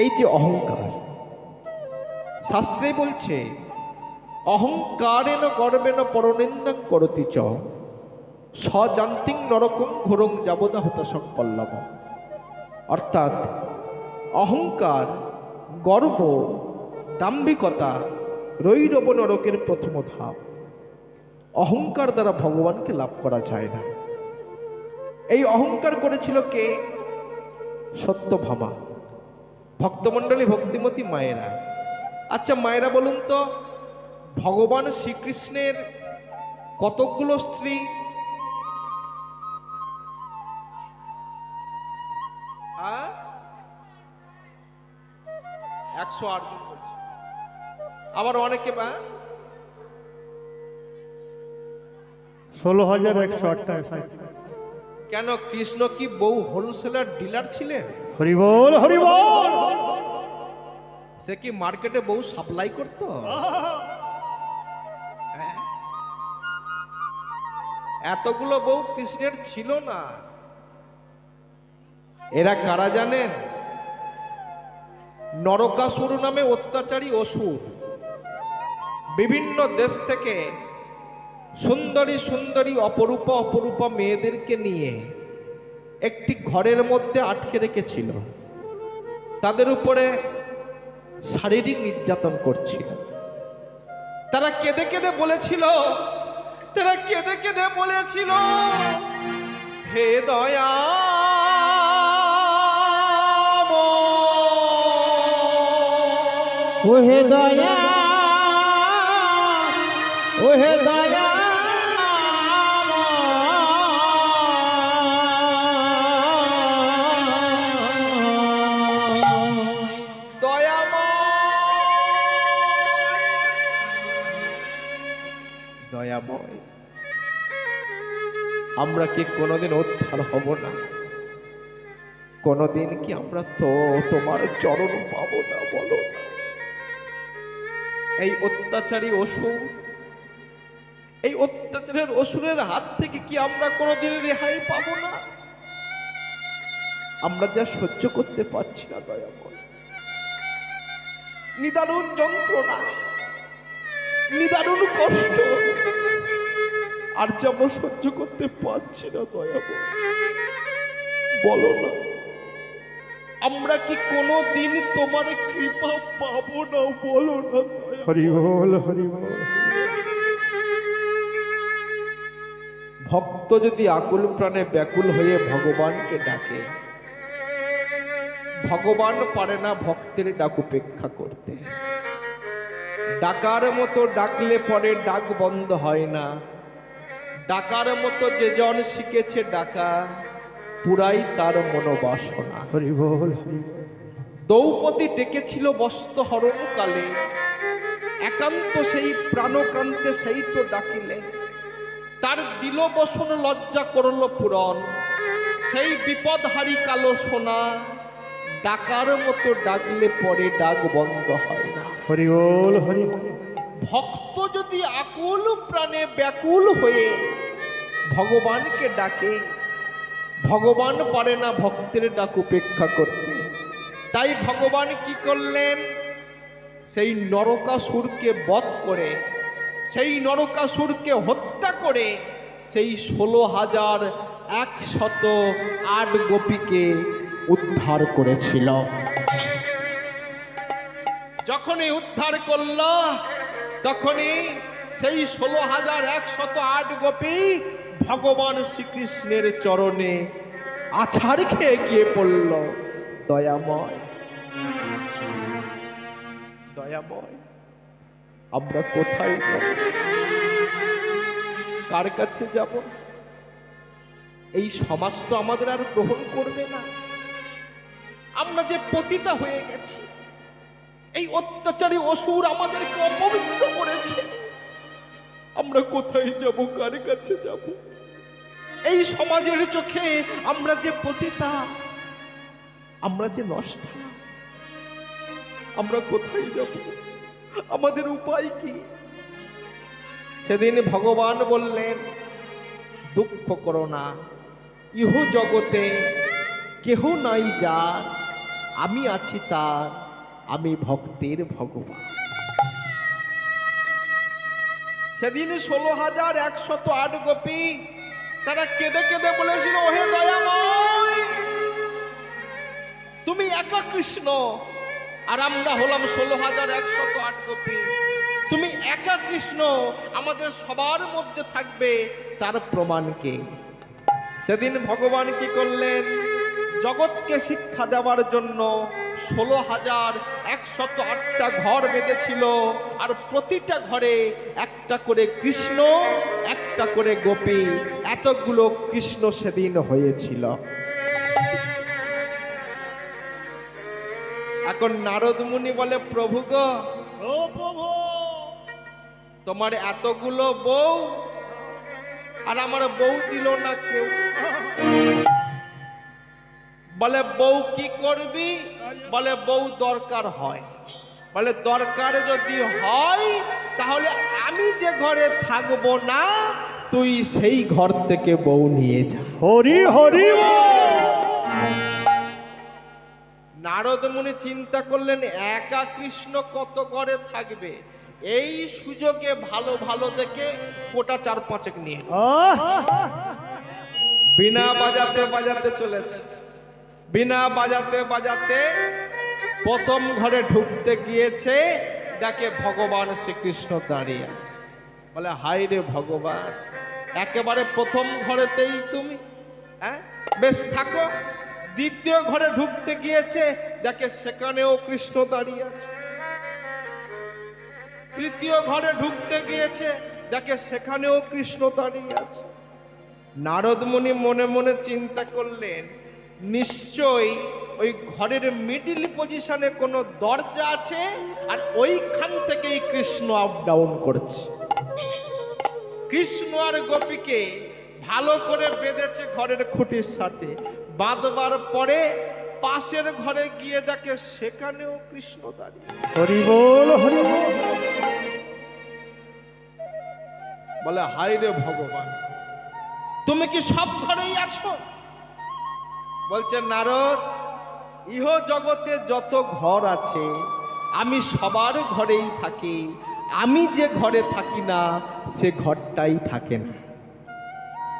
এই যে অহংকার, শাস্ত্রে বলছে অহংকারেণ গর্বেণ পরনিন্দাং করতি চ স্বজান্তিং নরকং ঘোরং যাবদা হতা সংকল্লব। অর্থাৎ অহংকার, গর্ব, দাম্ভিকতা রৈরব নরকের প্রথম ধাপ। অহংকার দ্বারা ভগবানকে লাভ করা যায় না। এই অহংকার করেছিল কে? সত্যভামা। ভক্তমণ্ডলী, ভক্তিমতী মায়েরা। আচ্ছা মায়েরা বলুন তো, ভগবান শ্রীকৃষ্ণের কতকগুলো স্ত্রী? 108 জন বলছে। আবার অনেকে 16,108 কেন? কৃষ্ণ কি বউ হোলসেলার ডিলার ছিলেন? হরিবল হরিবল। সে কি মার্কেটে বউ সাপ্লাই করতো? এতগুলো বউ কৃষ্ণের ছিল না। এরা কারা জানেন? নরকাসুর নামে অত্যাচারী অসুর বিভিন্ন দেশ থেকে সুন্দরী সুন্দরী অপরূপা অপরূপা মেয়েদেরকে নিয়ে একটি ঘরের মধ্যে আটকে রেখেছিল। তাদের উপরে শারীরিক নির্যাতন করছিল। তারা কেঁদে কেঁদে বলেছিল, হে দয়া ওহে দয়া, ওহে দয়া, দয়াময়, আমরা কি কোনোদিন উদ্ধার হব না? কোনোদিন কি আমরা তো তোমার চরণ পাবো না? বলো না। এই অত্যাচারী অসুর, এই অত্যাচারের অসুরের হাত থেকে কি আমরা কোনোদিন রেহাই পাবো না? আমরা যা সহ্য করতে পারছি না দয়াময়, নিদারুণ যন্ত্রণা, নিদারুণ কষ্ট, আর যেন সহ্য করতে পারছি না দয়াময়, বলো না। আমরা কি কোনো দিন তোমার কৃপা পাবো না? বলো না। হরিবল হরিবল। ভক্ত যদি আকুল প্রাণে ব্যাকুল হয়ে ভগবানকে ডাকে, ভগবান পারে না ভক্তের ডাক উপেক্ষা করতে। ডাকার মতো ডাকলে পরে ডাক বন্ধ হয় না। ডাকার মতো যে জন শিখেছে ডাকা, পুরাই তার মনোবাসনা। হরিবল। দ্রৌপদী ডেকেছিল বস্ত্র হরণ কালে, একান্ত সেই প্রাণকান্তে সেই তো ডাকিলে, তার দিল বসন লজ্জা করল পূরণ। সেই বিপদহারী কালো সোনা, ডাকার মতো ডাকলে পরে ডাক বন্ধ হয় না। হরিবল হরিবল। ভক্ত যদি আকুল প্রাণে ব্যাকুল হয়ে ভগবানকে ডাকে, ভগবান পারে না ভক্তের ডাক উপেক্ষা করতে। তাই ভগবান কি করলেন? সেই নরকাসুরকে বধ করে, সেই নরকাসুরকে হত্যা করে, সেই 16,108 গোপীকে উদ্ধার করেছিল। যখনই উদ্ধার করল, তখনই সেই 16,108 গোপী ভগবান শ্রীকৃষ্ণের চরণে আছাড় খেয়ে গিয়ে পড়ল। দয়াময়, দয়াময়, আমরা কোথায় যাব? কার কাছে যাব? এই সমাজ তো আমাদের আর গ্রহণ করবে না। আমরা যে পতিতা হয়ে গেছি, এই অত্যাচারী অসুর আমাদেরকে অপবিত্র করেছে। আমরা কোথায় যাব? কার কাছে যাব? এই সমাজের চোখে আমরা যে পতিতা, আমরা যে নষ্ট, আমরা কোথায় যাব? আমাদের উপায় কি? সেদিন ভগবান বললেন, দুঃখ করো না, ইহ জগতে কেহ নাই যার আমি আছি তার, আমি ভক্তের ভগবান। সেদিন 16,108 গোপী তারা কেঁদে কেঁদে বলেছিল, ওহে দয়াময়, তুমি একা কৃষ্ণ, আর আমরা হলাম 16,108 গোপী। তুমি একা কৃষ্ণ, আমাদের সবার মধ্যে থাকবে, তার প্রমাণ কে? সেদিন ভগবান কি করলেন? জগৎকে শিক্ষা দেওয়ার জন্য 16,108টা ঘর বেঁধেছিল, আর প্রতিটা ঘরে একটা করে কৃষ্ণ, একটা করে গোপী, এতগুলো কৃষ্ণ সেদিন হয়েছিল। এখন নারদ মুনি বলে, প্রভু গো, ও প্রভু, তোমার এতগুলো বউ, আর আমার বউ দিল না কেউ। বলে বউ কি করবি? বলে বউ দরকার হয়। বলে দরকার যদি হয় তাহলে আমি যে ঘরে থাকবো না, তুই সেই ঘর থেকে বউ নিয়ে যা। হরি হরি নারদ মুনি চিন্তা করলেন, একা কৃষ্ণ কত ঘরে থাকবে, এই সুযোগে ভালো ভালো দেখে কোটা 4-5 নিয়ে বিনা বাজাতে বাজাতে চলেছে। বিনা বাজাতে বাজাতে প্রথম ঘরে ঢুকতে গিয়েছে, দেখে ভগবান শ্রীকৃষ্ণ দাঁড়িয়ে আছে। বলে হায় রে ভগবান, একেবারে প্রথম ঘরেতেই তুমি, হ্যাঁ বেশ থাকো। দ্বিতীয় ঘরে ঢুকতে গিয়েছে, দেখে সেখানেও কৃষ্ণ দাঁড়িয়ে আছে। তৃতীয় ঘরে ঢুকতে গিয়েছে, দেখে সেখানেও কৃষ্ণ দাঁড়িয়ে আছে। নারদ মুনি মনে মনে চিন্তা করলেন, নিশ্চয়ই ওই ঘরের মিডিল পজিশনে কোনো দরজা আছে, আর ওইখান থেকেই কৃষ্ণ আপ ডাউন করছে। কৃষ্ণ আর গোপীকে ভালো করে বেঁধেছে ঘরের খুঁটির সাথে। বাঁধবার পরে পাশের ঘরে গিয়ে দেখে সেখানেও কৃষ্ণ দাঁড়িয়ে। হরি বল হরি বল। বলে হায় রে ভগবান, তুমি কি সব ঘরেই আছো? বলছে নারদ, ইহ জগতে যত ঘর আছে আমি সবার ঘরেই থাকি, আমি যে ঘরে থাকি না সে ঘরটাই থাকে না।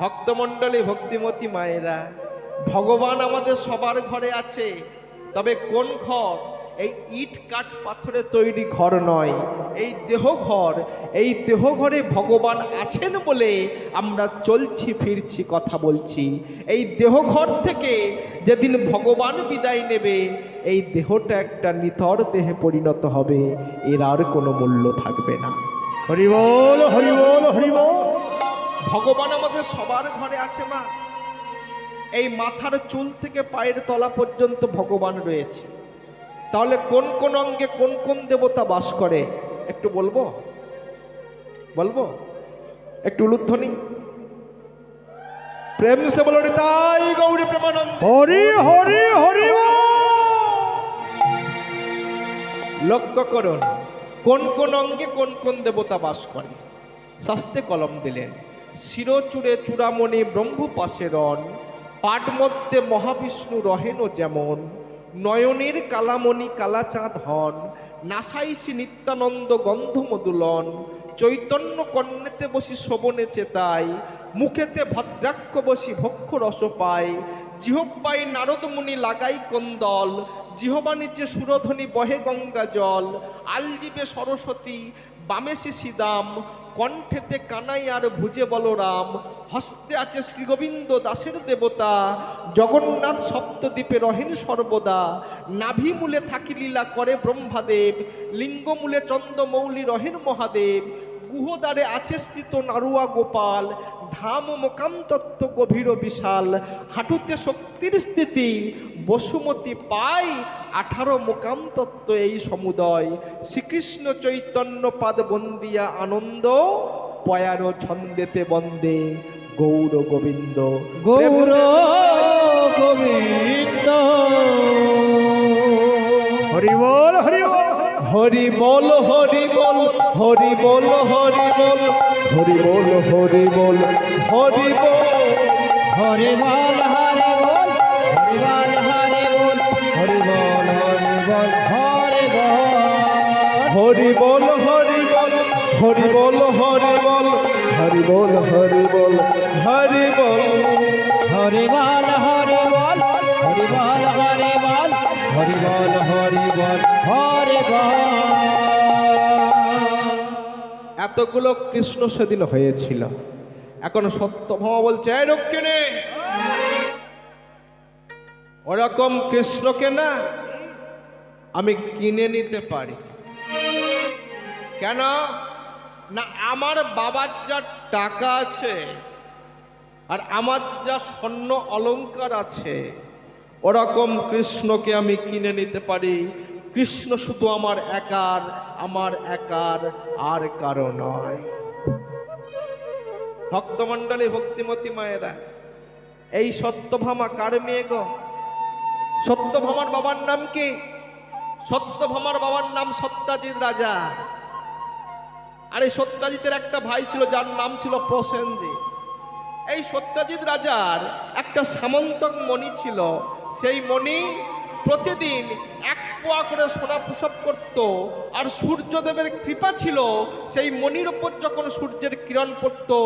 ভক্তমণ্ডলী, ভক্তিমতী মায়েরা, ভগবান আমাদের সবার ঘরে আছে, তবে কোন ঘর? এই ইট কাঠ পাথরে তৈরি ঘর নয়, এই দেহ ঘর। এই দেহ ঘরে ভগবান আছেন বলে আমরা চলছি ফিরছি, কথা বলছি। এই দেহ ঘর থেকে যেদিন ভগবান বিদায় নেবে, এই দেহটা একটা নিথর দেহে পরিণত হবে, এর আর কোনো মূল্য থাকবে না। হরি বল হরি বল হরি বল। ভগবান আমাদের সবার ঘরে আছে মা। এই মাথার চুল থেকে পায়ের তলা পর্যন্ত ভগবান রয়েছে। তাহলে কোন কোন অঙ্গে কোন কোন দেবতা বাস করে একটু বলবো? বলবো একটু উলুধ্বনি প্রেম সে বলো, তাই গৌরী প্রেমানন্দ। হরি হরি হরি বল। লক্ষ্য করুন কোন কোন অঙ্গে কোন কোন দেবতা বাস করে। শাস্তে কলম দিলেন, শিরচূড়ে চূড়ামণি ব্রহ্ম পাশে রন, পাট মধ্যে মহাবিষ্ণু রহেন যেমন, নয়নের কালামণি কালাচাঁদ হন, নাসাইসি নিত্যানন্দ গন্ধ মধুলন, চৈতন্য কর্ণেতে বসি শোভনে চেতাই, মুখেতে ভদ্রাক্ষ বসি ভক্ষ রস পায়, জিহ্বায় নারদ মুনি লাগাই কন্দল, জিহবা নিচে সুরধ্বনি বহে গঙ্গা জল, আলজিবে সরস্বতী বামে শিশিদাম, কণ্ঠেতে কানাই আর ভুজে বলরাম, হস্তে আছে শ্রীগোবিন্দ দাসের দেবতা, জগন্নাথ সপ্তদ্বীপে রহেন সর্বদা, নাভি মূলে থাকি লীলা করে ব্রহ্মাদেব, লিঙ্গমূলে চন্দ্রমৌলি রহেন মহাদেব, গুহদ্বারে আছে স্থিত নারুয়া গোপাল, ধাম মোকাম তত্ত্ব গভীর বিশাল, হাঁটুতে শক্তির স্থিতি বসুমতী পাই, 18 মোকাম তত্ত্ব এই সমুদয়, শ্রীকৃষ্ণ চৈতন্য পাদ বন্দিয়া আনন্দ, পয়ারো ছন্দেতে বন্দে গৌর গোবিন্দ। গৌর গোবিন্দ। হরি বল হরি বল। হরি বল হরি বল হরি বল হরি বল হরি বল হরি বল হরি বল। হরি বল হরি বল হরি বল হরি বল হরি বল হরি বল হরি বল হরি বল হরি বল হরি বল হরি বল হরি বল হরি বল হরি বল হরি বল হরি বল হরি বল হরি বল হরি বল। এতগুলো কৃষ্ণ সেদিন হয়েছিল। এখন সত্যভামা বলছে, এই রক্ষিণী, ওরকম কৃষ্ণকে না আমি কিনে নিতে পারি। কেন না, আমার বাবার যা টাকা আছে আর আমার যা স্বর্ণ অলংকার আছে, ওরকম কৃষ্ণকে আমি কিনে নিতে পারি। কৃষ্ণ শুধু আমার একার, আর কারো নয়। ভক্তমণ্ডলী, ভক্তিমতী মায়েরা, এই সত্যভামা কার মেয়ে গো? সত্যভামার বাবার নাম কি? সত্যভামার বাবার নাম সত্যাজিৎ রাজা। আর এই সত্যাজিতের একটা ভাই ছিল যার নাম ছিল প্রসেনজিৎ। এই সত্যাজিৎ রাজার একটা সামন্তক মণি ছিল। সেই মণি প্রতিদিন 1 পোয়া করে সোনা প্রসব করত। আর সূর্যদেবের কৃপা ছিল, সেই মণির ওপর যখন সূর্যের কিরণ পড়তো,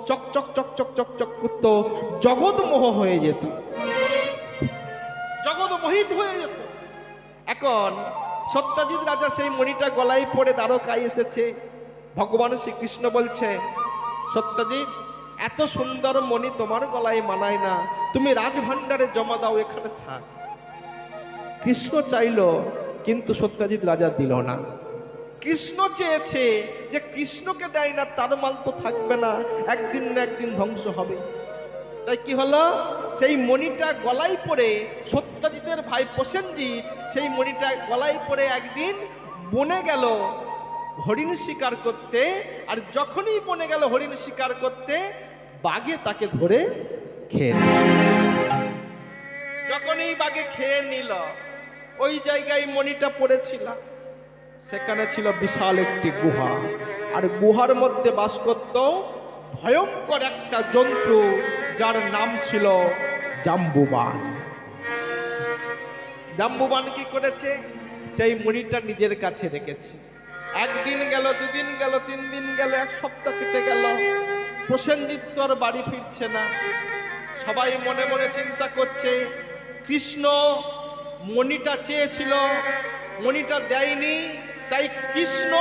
চকচক চকচক চকচক করত, জগৎমোহ হয়ে যেত, জগৎমোহিত হয়ে যেত। এখন সত্যাজিৎ রাজা সেই মণিটা গলায় পড়ে দ্বারকায় এসেছে। ভগবান শ্রীকৃষ্ণ বলছে, সত্যাজিৎ, এত সুন্দর মণি তোমার গলায় মানায় না, তুমি রাজভাণ্ডারে জমা দাও, এখানে থাক। কৃষ্ণ চাইল, কিন্তু সত্যাজিৎ রাজা দিল না। কৃষ্ণ চেয়েছে যে কৃষ্ণকে দেয় না, তার মাল তো থাকবে না, একদিন না একদিন ধ্বংস হবে। তাই কি হলো, সেই মণিটা গলায় পড়ে সত্যাজিতের ভাই প্রসেনজিৎ সেই মণিটা গলায় পড়ে একদিন বনে গেল হরিণ শিকার করতে। আর যখনই বনে গেল হরিণ শিকার করতে, বাঘে তাকে ধরে খেয়ে নিল। যখনই বাঘে খেয়ে নিল, ওই জায়গায় মণিটা পড়েছিল, সেখানে ছিল বিশাল একটি গুহা। আর গুহার মধ্যে বাস করত ভয়ঙ্কর একটা জন্তু, যার নাম ছিল জাম্বুবান। জাম্বুবান কি করেছে, সেই মণিটা নিজের কাছে রেখেছে। একদিন গেল, 2 দিন গেল, 3 দিন গেল, 1 সপ্তাহ কেটে গেল। প্রসেনজিৎ তো আর বাড়ি ফিরছে না। সবাই মনে মনে চিন্তা করছে, কৃষ্ণ মণিটা চেয়েছিল, মণিটা দেয়নি, তাই কৃষ্ণ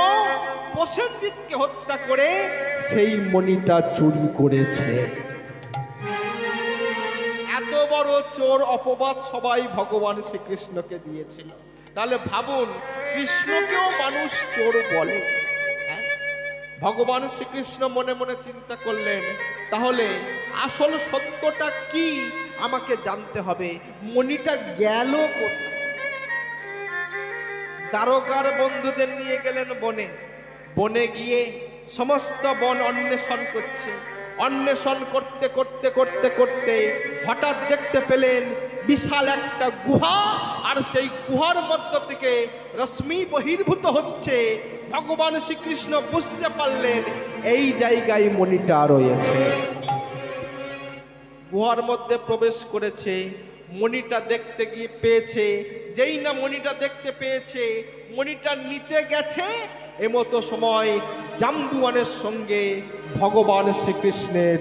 প্রসেনজিৎকে হত্যা করে সেই মণিটা চুরি করেছে। এত বড় চোর অপবাদ সবাই ভগবান শ্রীকৃষ্ণকে দিয়েছিল। তাহলে ভাবুন, কৃষ্ণকেও মানুষ চোর বলে। ভগবান শ্রীকৃষ্ণ মনে মনে চিন্তা করলেন, তাহলে আসল সত্যটা কি আমাকে জানতে হবে। মণিটা গেল কোথায়? দ্বারকার বন্ধুদের নিয়ে গেলেন বনে। বনে গিয়ে সমস্ত বন অন্বেষণ করছে। অন্বেষণ করতে করতে করতে করতে হঠাৎ দেখতে পেলেন বিশাল একটা গুহা। আর সেই গুহার মধ্য থেকে রশ্মি বহির্ভূত হচ্ছে। ভগবান শ্রীকৃষ্ণ বুঝতে পারলেন এই জায়গায় মণিটা রয়েছে। গুহার মধ্যে প্রবেশ করেছে, মণিটা দেখতে গিয়ে পেয়েছে। যেই না মণিটা দেখতে পেয়েছে, মণিটা নিতে গেছে, এমতো সময় জাম্বুয়ানের সঙ্গে ভগবান শ্রীকৃষ্ণের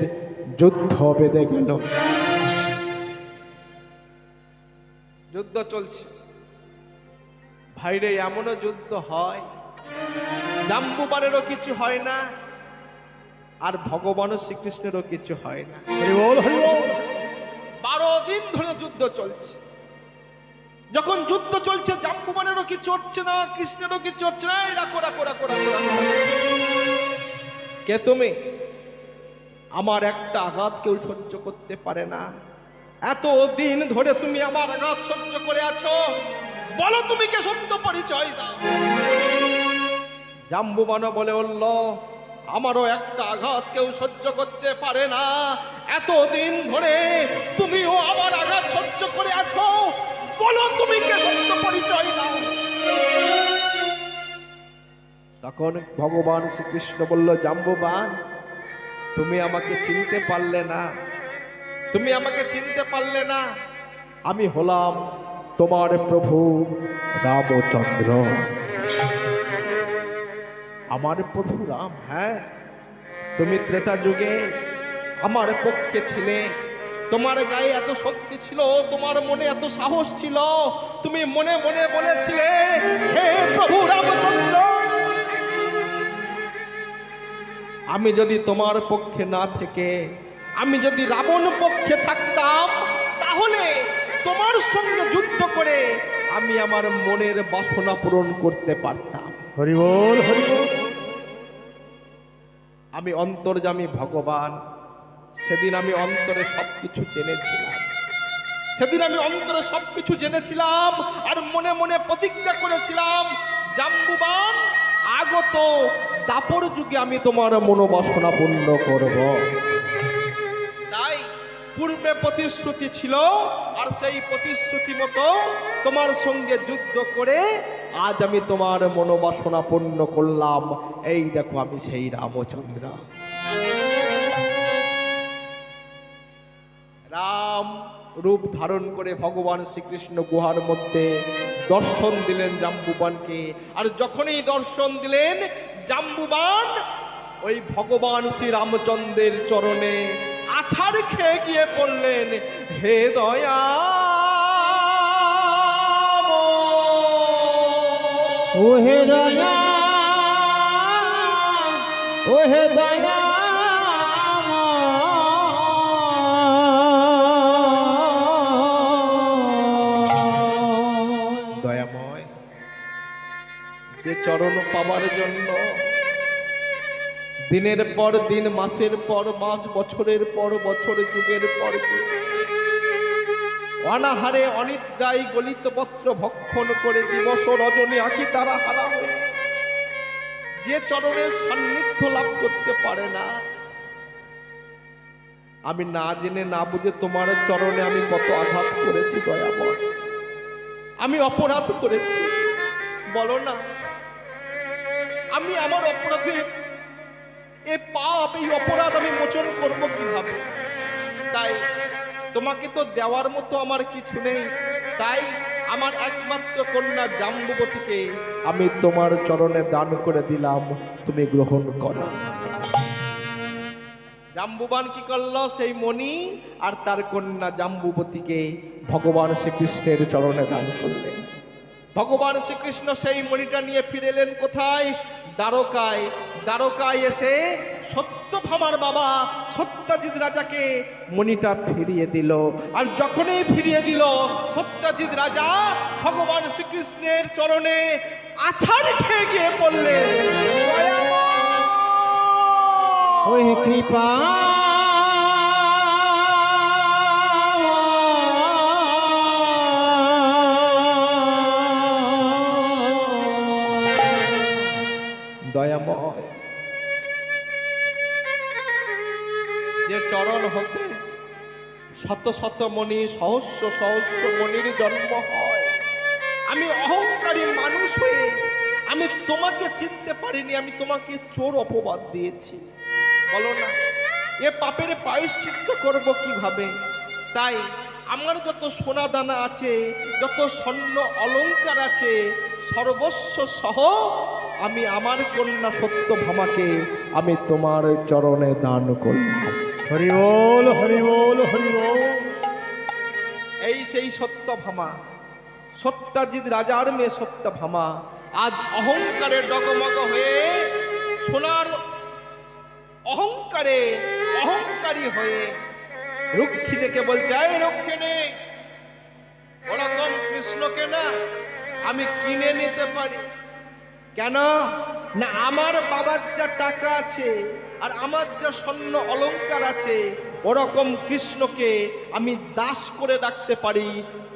যুদ্ধ বেঁধে গেল। যুদ্ধ চলছে। ভাইরে, এমনও যুদ্ধ হয়, জাম্বুবানেরও কিছু হয় না, আর ভগবান শ্রীকৃষ্ণেরও কিছু হয় না। হরি বল হরি বল। 12 দিন ধরে যুদ্ধ চলছে। যখন যুদ্ধ চলছে, জাম্বুবানেরও কিছু হচ্ছে না, কৃষ্ণেরও কিছু হচ্ছে না। রাখো রাখো রাখো রাখো রাখো। কে তুমি? আমার একটা আঘাত কেউ সহ্য করতে পারে না। এত দিন ধরে তুমি আমার আঘাত সহ্য করে আছো, বলো তুমি কে, সত্য পরিচয় দাও। জাম্বুবান বলে উঠল, আমারও একটা আঘাত কেউ সহ্য করতে পারে না। এতদিন ধরে তুমিও আমার আঘাত সহ্য করে আছো, বলো তুমি কে, সত্য পরিচয় দাও। তখন ভগবান শ্রীকৃষ্ণ বলল, জাম্বুবান, তুমি আমাকে চিনতে পারলে না, তুমি আমাকে চিনতে পারলে না। আমি হলাম তোমার প্রভু রামচন্দ্র। আমার প্রভু রাম, হ্যাঁ, তুমি ত্রেতা যুগে আমার পক্ষে ছিলে, তোমার গায়ে এত শক্তি ছিল, তোমার মনে এত সাহস ছিল, তুমি মনে মনে বলেছিলে, হে প্রভু রামচন্দ্র, আমি যদি তোমার পক্ষে না থেকে আমি যদি রাবণ পক্ষে থাকতাম, তাহলে তোমার সঙ্গে যুদ্ধ করে আমি আমার মনের বাসনা পূরণ করতে পারতাম। হরি বল, হরি বল। আমি অন্তর্যামী ভগবান, সেদিন আমি অন্তরে সবকিছু জেনেছিলাম, সেদিন আমি অন্তরে সবকিছু জেনেছিলাম, আর মনে মনে প্রতিজ্ঞা করেছিলাম, জাম্বুবান আগত দাপর যুগে আমি তোমার মনোবাসনা পূর্ণ করব। তাই পূর্বে প্রতিশ্রুতি ছিল, আর সেই প্রতিশ্রুতি মতো তোমার সঙ্গে যুদ্ধ করে আজ আমি তোমার মনোবাসনা পূর্ণ করলাম। এই দেখো আমি সেই রামচন্দ্র। রাম রূপ ধারণ করে ভগবান শ্রীকৃষ্ণ গুহার মধ্যে দর্শন দিলেন জাম্বুবানকে, আর যখনই দর্শন দিলেন জাম্বুবান ওই ভগবান শ্রী রামচন্দ্রের চরণে আছাড় খেয়ে গিয়ে পড়লেন, হে দয়া ও হে দয়া, ও হে দয়া, দয়াময়, যে চরণ পাবার জন্য দিনের পর দিন, মাসের পর মাস, বছরের পর বছর, যুগের পর যুগ অনাহারে অনিদ্রায় গলিত পত্র ভক্ষণ করে দিবস রজনী আঁকি তারা হারা হয়ে যে চরণের সান্নিধ্য লাভ করতে পারে না, আমি না জেনে না বুঝে তোমার চরণে আমি কত আঘাত করেছি দয়াময়, আমি অপরাধ করেছি, বলো না আমি আমার অপরাধের এ পাপ, এই অপরাধ আমি মোচন করব কিভাবে? তাই তোমাকে তো দেওয়ার মতো আমার কিছু নেই, তাই আমার একমাত্র কন্যা জাম্বুবতীকে আমি তোমার চরণে দান করে দিলাম, তুমি গ্রহণ করো। জাম্বুবান কি করলো? সেই মণি আর তার কন্যা জাম্বুবতীকে ভগবান শ্রীকৃষ্ণের চরণে দান করলেন। ভগবান শ্রীকৃষ্ণ সেই মণিটা নিয়ে ফিরে এলেন কোথায়? দ্বারকায়। দ্বারকায় এসে সত্যভামার বাবা সত্যজিৎ রাজাকে মণিটা ফিরিয়ে দিল। আর যখনই ফিরিয়ে দিল, সত্যজিৎ রাজা ভগবান শ্রীকৃষ্ণের চরণে আছাড় খেয়ে গিয়ে পড়লেন, ও হে কৃপা, দয়াময়, যে চরণ হতে শত শত মণি, সহস্র সহস্র মণির জন্ম হয়, আমি অহংকারী মানুষ হয়ে আমি তোমাকে চিনতে পারিনি, আমি তোমাকে চোর অপবাদ দিয়েছি, বলো না এ পাপের প্রায়শ্চিত্ত করব কিভাবে? তাই আমার যত সোনা দানা আছে, যত স্বর্ণ অলংকার আছে, সর্বস্ব সহ আমি আমার কন্যা সত্যভামাকে আমি তোমার চরণে দান করলাম। হরি বল, হরি বল, হরি বল। এই সেই সত্যভামা, সত্যজিৎ রাজার মেয়ে সত্যভামা আজ অহংকারে ডগমগ হয়ে, সোনার অহংকারে অহংকারী হয়ে রক্ষিণীকে বলছে, এই রক্ষিণী, ওরকম কৃষ্ণকে না আমি কিনে নিতে পারি। কেন না? আমার বাবার যা টাকা আছে আর আমার যা স্বর্ণ অলংকার আছে, ওরকম কৃষ্ণকে আমি দাস করে রাখতে পারি।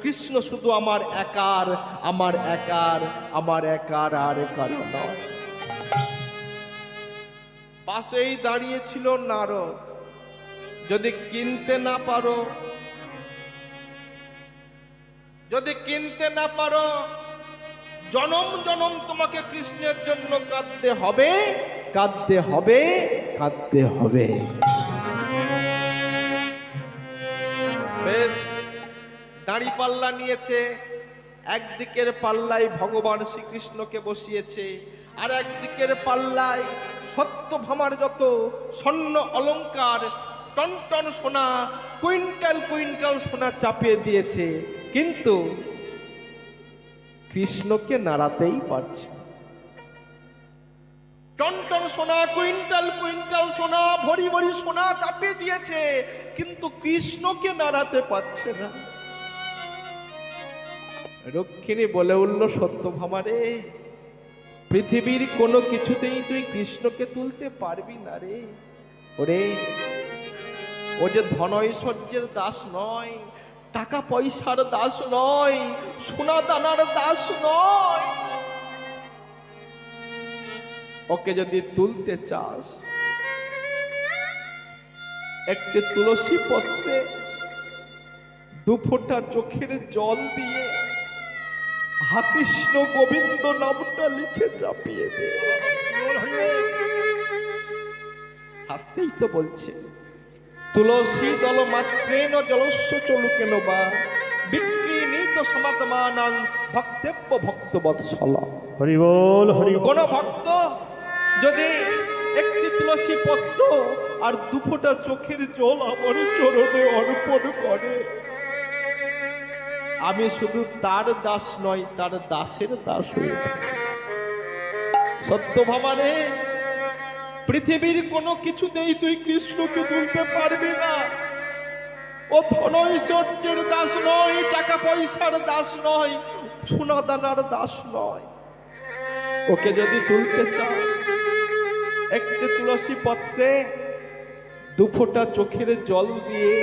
কৃষ্ণ শুধু আমার একার, আমার একার, আমার একার, আর কারো নয়। পাশেই দাঁড়িয়েছিল নারদ। যদি কিনতে না পারো, যদি কিনতে না পারো, জনম জনম তোমাকে কৃষ্ণের জন্য কাঁদতে হবে, কাঁদতে হবে, কাঁদতে হবে। বেশ, দাঁড়িপাল্লা নিয়েছে, একদিকের পাল্লায় ভগবান শ্রীকৃষ্ণকে বসিয়েছে, আর একদিকের পাল্লায় সত্যভামার যত স্বর্ণ অলংকার, টন টন সোনা, কুইন্টাল কুইন্টাল সোনা চাপিয়ে দিয়েছে, কিন্তু কৃষ্ণকে নাড়াতেই পারছে না। টন টন সোনা, কুইন্টাল কুইন্টাল সোনা, ভরি ভরি সোনা চাপিয়ে দিয়েছে, কিন্তু কৃষ্ণকে নাড়াতে পারছে না। রক্ষিণী বলে উঠল, সত্যভামা রে, পৃথিবীর কোনো কিছুতেই তুই কৃষ্ণকে তুলতে পারবি না রে। ওরে, ও যে ধন ঐশ্বর্যের দাস নয়, টাকা পয়সার দাস নয়, সোনা দানার দাস নয়। ওকে যদি তুলতে চাস, একটি তুলসী পত্রে 2 ফোঁটা চোখের জল দিয়ে হা কৃষ্ণ গোবিন্দ নামটা লিখে চাপিয়ে দে। শাস্ত্রেই তো বলছে, তুলসী দল মাত্রেন জলস্য চলুকেন বা বিক্রিণীত সমাত্মানাং ভক্তেব্য ভক্তবৎসল। হরি বল, হরি বল। কোন ভক্ত যদি একটি তুলসী পত্র আর 2 ফোঁটা চোখের জল আমার চরণে অর্পণ করে, আমি শুধু তার দাস নয়, তার দাসের দাস হয়ে থাকি। সত্যভামা রে, পৃথিবীর কোনো কিছুতেই তুই কৃষ্ণকে তুলতে পারবি না। ও ধন ঐশ্বর্যের দাস নয়, টাকা পয়সার দাস নয়, সোনা দানার দাস নয়। ওকে যদি তুলতে চাও, একটি তুলসী পত্রে 2 ফোঁটা চোখের জল দিয়ে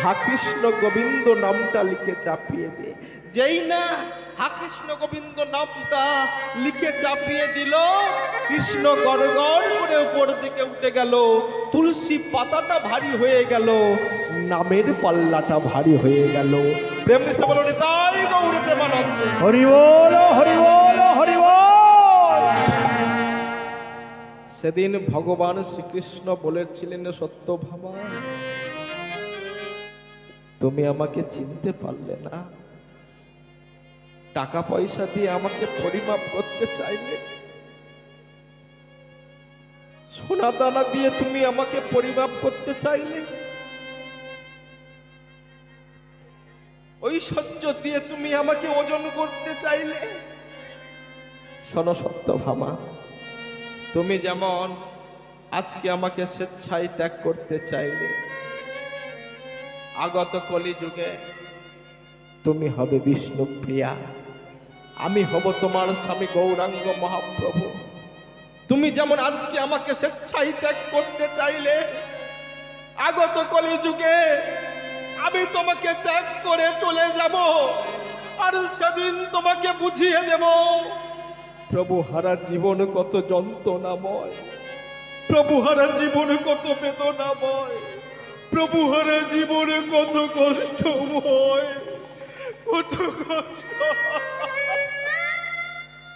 হা কৃষ্ণ গোবিন্দ নামটা লিখে চাপিয়ে দে। যেই না হা কৃষ্ণ গোবিন্দ নামটা লিখে চাপিয়ে দিল, কৃষ্ণ গড় গড় করে উপর দিকে উঠে গেল, তুলসী পাতাটা ভারী হয়ে গেল, নামের পাল্লাটা ভারী হয়ে গেল। প্রেম সে বলো তাই গৌর প্রেমানন্দ। হরি বল, হরি বল, হরি বল। সেদিন ভগবান শ্রীকৃষ্ণ বলেছিলেন, সত্যভামা, তুমি আমাকে চিনতে পারলে না, টাকা পয়সা দিয়ে আমাকে পরিমাপ করতে চাইলে, সোনা দানা দিয়ে তুমি আমাকে পরিমাপ করতে চাইলে, ঐশ্বর্য দিয়ে তুমি আমাকে ওজন করতে চাইলে। শোনো সত্যভামা, তুমি যেমন আজকে আমাকে স্বেচ্ছায় ত্যাগ করতে চাইলে, আগত কলিযুগে তুমি হবে বিষ্ণুপ্রিয়া, আমি হব তোমার স্বামী গৌরাঙ্গ মহাপ্রভু। তুমি যেমন আজকে আমাকে স্বেচ্ছায় ত্যাগ করতে চাইলে, আগত কলিযুগে আমি তোমাকে ত্যাগ করে চলে যাব, আর সেদিন তোমাকে বুঝিয়ে দেব প্রভু হারা জীবন কত যন্ত্রণাময়, প্রভু হারা জীবন কত বেদনাময়, প্রভু হারা জীবনে কত কষ্টময়, কত কষ্ট।